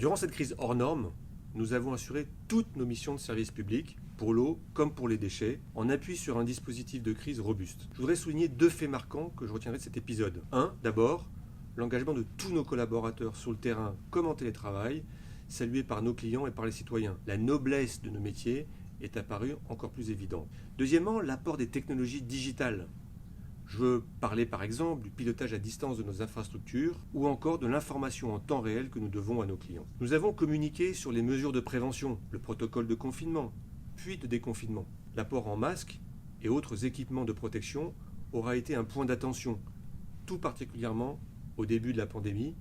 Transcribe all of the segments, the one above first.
Durant cette crise hors norme, nous avons assuré toutes nos missions de service public, pour l'eau comme pour les déchets, en appui sur un dispositif de crise robuste. Je voudrais souligner deux faits marquants que je retiendrai de cet épisode. Un, d'abord, l'engagement de tous nos collaborateurs sur le terrain comme en télétravail, salué par nos clients et par les citoyens. La noblesse de nos métiers est apparue encore plus évidente. Deuxièmement, l'apport des technologies digitales. Je veux parler par exemple du pilotage à distance de nos infrastructures ou encore de l'information en temps réel que nous devons à nos clients. Nous avons communiqué sur les mesures de prévention, le protocole de confinement, puis de déconfinement. L'apport en masques et autres équipements de protection aura été un point d'attention, tout particulièrement au début de la pandémie,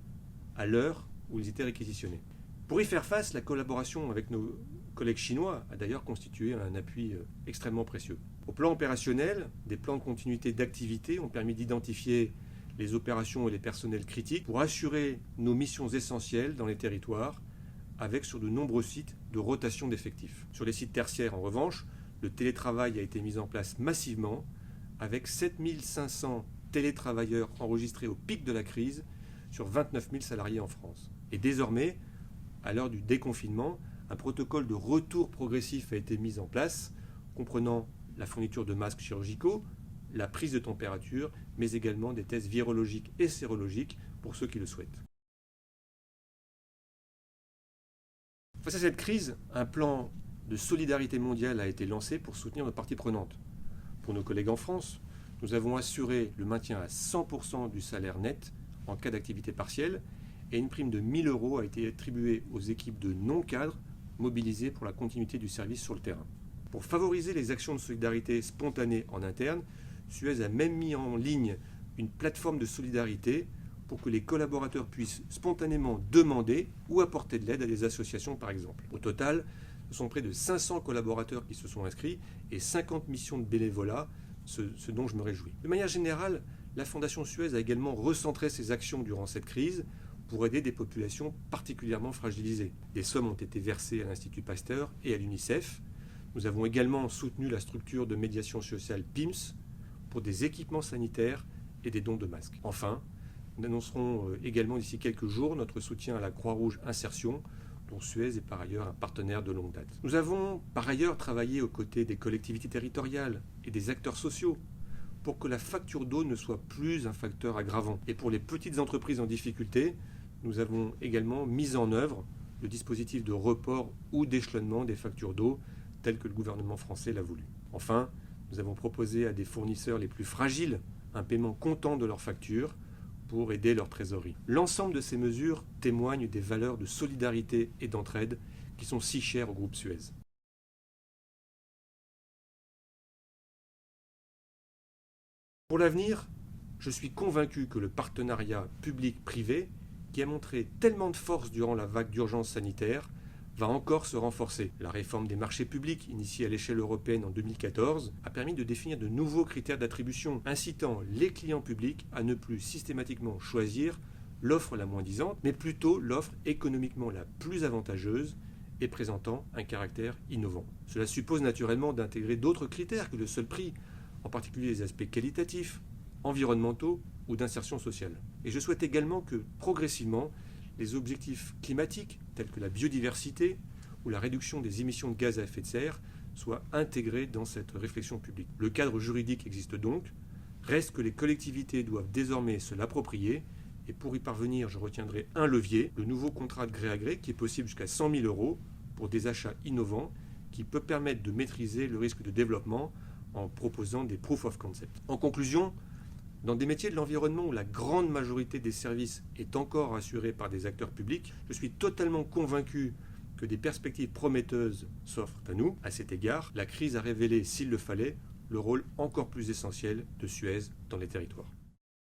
à l'heure où ils étaient réquisitionnés. Pour y faire face, la collaboration avec nos collègues chinois a d'ailleurs constitué un appui extrêmement précieux. Au plan opérationnel, des plans de continuité d'activité ont permis d'identifier les opérations et les personnels critiques pour assurer nos missions essentielles dans les territoires, avec sur de nombreux sites de rotation d'effectifs. Sur les sites tertiaires, en revanche, le télétravail a été mis en place massivement, avec 7500 télétravailleurs enregistrés au pic de la crise sur 29 000 salariés en France. Et désormais, à l'heure du déconfinement, un protocole de retour progressif a été mis en place, comprenant la fourniture de masques chirurgicaux, la prise de température, mais également des tests virologiques et sérologiques pour ceux qui le souhaitent. Face à cette crise, un plan de solidarité mondiale a été lancé pour soutenir nos parties prenantes. Pour nos collègues en France, nous avons assuré le maintien à 100% du salaire net en cas d'activité partielle et une prime de 1 000 € a été attribuée aux équipes de non-cadres mobilisées pour la continuité du service sur le terrain. Pour favoriser les actions de solidarité spontanées en interne, Suez a même mis en ligne une plateforme de solidarité pour que les collaborateurs puissent spontanément demander ou apporter de l'aide à des associations par exemple. Au total, ce sont près de 500 collaborateurs qui se sont inscrits et 50 missions de bénévolat, ce dont je me réjouis. De manière générale, la Fondation Suez a également recentré ses actions durant cette crise pour aider des populations particulièrement fragilisées. Des sommes ont été versées à l'Institut Pasteur et à l'UNICEF. Nous avons également soutenu la structure de médiation sociale PIMS pour des équipements sanitaires et des dons de masques. Enfin, nous annoncerons également d'ici quelques jours notre soutien à la Croix-Rouge Insertion, dont Suez est par ailleurs un partenaire de longue date. Nous avons par ailleurs travaillé aux côtés des collectivités territoriales et des acteurs sociaux pour que la facture d'eau ne soit plus un facteur aggravant. Et pour les petites entreprises en difficulté, nous avons également mis en œuvre le dispositif de report ou d'échelonnement des factures d'eau tel que le gouvernement français l'a voulu. Enfin, nous avons proposé à des fournisseurs les plus fragiles un paiement comptant de leurs factures pour aider leur trésorerie. L'ensemble de ces mesures témoignent des valeurs de solidarité et d'entraide qui sont si chères au groupe Suez. Pour l'avenir, je suis convaincu que le partenariat public-privé, qui a montré tellement de force durant la vague d'urgence sanitaire, va encore se renforcer. La réforme des marchés publics, initiée à l'échelle européenne en 2014, a permis de définir de nouveaux critères d'attribution, incitant les clients publics à ne plus systématiquement choisir l'offre la moins disante, mais plutôt l'offre économiquement la plus avantageuse et présentant un caractère innovant. Cela suppose naturellement d'intégrer d'autres critères que le seul prix, en particulier les aspects qualitatifs, environnementaux ou d'insertion sociale. Et je souhaite également que, progressivement, les objectifs climatiques, tels que la biodiversité ou la réduction des émissions de gaz à effet de serre, soient intégrés dans cette réflexion publique. Le cadre juridique existe donc, reste que les collectivités doivent désormais se l'approprier, et pour y parvenir, je retiendrai un levier, le nouveau contrat de gré à gré, qui est possible jusqu'à 100 000 € pour des achats innovants, qui peut permettre de maîtriser le risque de développement en proposant des proof of concept. En conclusion, dans des métiers de l'environnement où la grande majorité des services est encore assurée par des acteurs publics, je suis totalement convaincu que des perspectives prometteuses s'offrent à nous. À cet égard, la crise a révélé, s'il le fallait, le rôle encore plus essentiel de Suez dans les territoires.